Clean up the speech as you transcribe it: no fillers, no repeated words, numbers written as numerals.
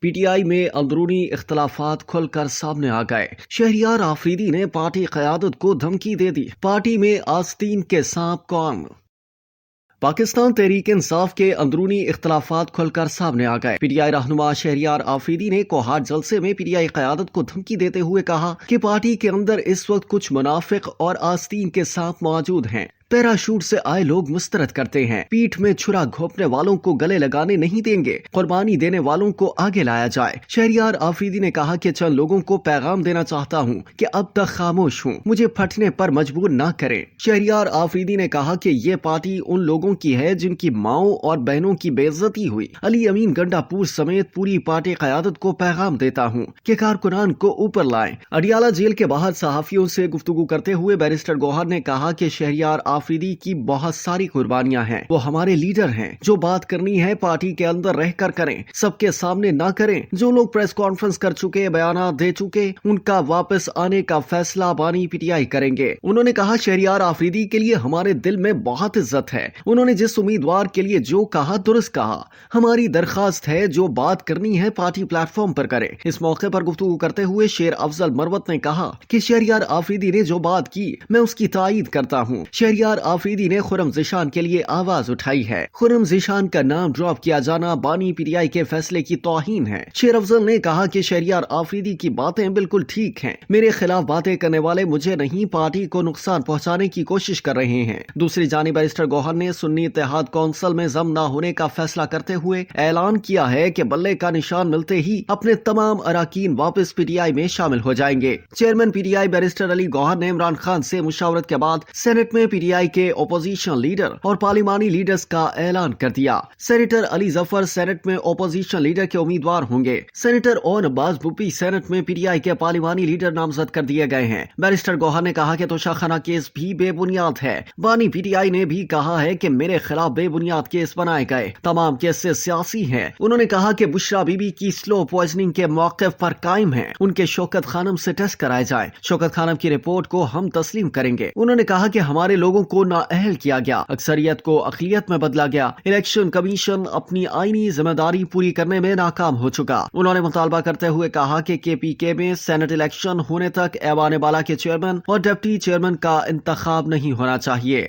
پی T آئی میں اندرونی اختلافات کھل کر سامنے آ گئے۔ شہریار آفریدی نے پارٹی قیادت کو دھمکی دے دی، پارٹی میں آستین کے سانپ کون؟ پاکستان تحریک انصاف کے اندرونی اختلافات کھل کر سامنے آ گئے۔ پی ٹی آئی رہنما شہریار آفریدی نے کوہاٹ جلسے میں پی ٹی آئی قیادت کو دھمکی دیتے ہوئے کہا کہ پارٹی کے اندر اس وقت کچھ منافق اور آستین کے سانپ موجود ہیں۔ پیراشوٹ سے آئے لوگ مسترد کرتے ہیں، پیٹھ میں چھرا گھونپنے والوں کو گلے لگانے نہیں دیں گے، قربانی دینے والوں کو آگے لایا جائے۔ شہریار آفریدی نے کہا کہ چند لوگوں کو پیغام دینا چاہتا ہوں کہ اب تک خاموش ہوں، مجھے پھٹنے پر مجبور نہ کریں۔ شہریار آفریدی نے کہا کہ یہ پارٹی ان لوگوں کی ہے جن کی ماؤں اور بہنوں کی بے عزتی ہوئی۔ علی امین گنڈا پور سمیت پوری پارٹی قیادت کو پیغام دیتا ہوں کہ کارکنان کو اوپر لائیں۔ اڈیالہ جیل کے باہر صحافیوں سے گفتگو کرتے ہوئے بیرسٹر گوہر نے کہا کہ شہریار آفریدی کی بہت ساری قربانیاں ہیں، وہ ہمارے لیڈر ہیں، جو بات کرنی ہے پارٹی کے اندر رہ کر کریں، سب کے سامنے نہ کریں۔ جو لوگ پریس کانفرنس کر چکے، بیانات دے چکے، ان کا واپس آنے کا فیصلہ بانی پی ٹی آئی کریں گے۔ انہوں نے کہا شہریار آفریدی کے لیے ہمارے دل میں بہت عزت ہے، انہوں نے جس امیدوار کے لیے جو کہا درست کہا۔ ہماری درخواست ہے جو بات کرنی ہے پارٹی پلیٹ فارم پر کرے۔ اس موقع پر گفتگو کرتے ہوئے شیر افضل مروت نے کہا کہ شہریار آفریدی نے جو بات کی میں اس کی تائید کرتا ہوں۔ شہریار آفریدی نے خرم ذیشان کے لیے آواز اٹھائی ہے۔ خرم ذیشان کا نام ڈراپ کیا جانا بانی پی ٹی آئی کے فیصلے کی توہین ہے۔ شیر افضل نے کہا کہ شہریار آفریدی کی باتیں بالکل ٹھیک ہیں، میرے خلاف باتیں کرنے والے مجھے نہیں پارٹی کو نقصان پہنچانے کی کوشش کر رہے ہیں۔ دوسری جانب بیرسٹر گوہر نے سنی اتحاد کونسل میں ضم نہ ہونے کا فیصلہ کرتے ہوئے اعلان کیا ہے کہ بلے کا نشان ملتے ہی اپنے تمام اراکین واپس پی ٹی آئی میں شامل ہو جائیں گے۔ Chairman P T I barrister Ali Gohar نے عمران خان سے مشاورت کے بعد سینٹ میں پی ٹی آئی کے اپوزیشن لیڈر اور پارلیمانی لیڈرز کا اعلان کر دیا۔ سینیٹر علی ظفر سینٹ میں اپوزیشن لیڈر کے امیدوار ہوں گے۔ سینیٹر اون عباس بھپی سینٹ میں پی ٹی آئی کے پارلیمانی لیڈر نامزد کر دیے گئے ہیں۔ بیرسٹر گوہر نے کہا کہ توشاخانہ کیس بھی بے بنیاد ہے۔ بانی پی ٹی آئی نے بھی کہا ہے کہ میرے خلاف بے بنیاد کیس بنائے گئے، تمام کیسز سیاسی ہیں۔ انہوں نے کہا کہ بشرا بی بی کی سلو پوائزننگ کے موقف پر قائم ہیں، ان کے شوکت خانم سے ٹیسٹ کرائے جائیں، شوکت خانم کی رپورٹ کو ہم تسلیم کریں گے۔ انہوں نے کہا کہ ہمارے لوگوں کو نااہل کیا گیا، اکثریت کو اقلیت میں بدلا گیا، الیکشن کمیشن اپنی آئینی ذمہ داری پوری کرنے میں ناکام ہو چکا۔ انہوں نے مطالبہ کرتے ہوئے کہا کہ کے پی کے میں سینٹ الیکشن ہونے تک ایوان بالا کے چیئرمین اور ڈپٹی چیئرمین کا انتخاب نہیں ہونا چاہیے۔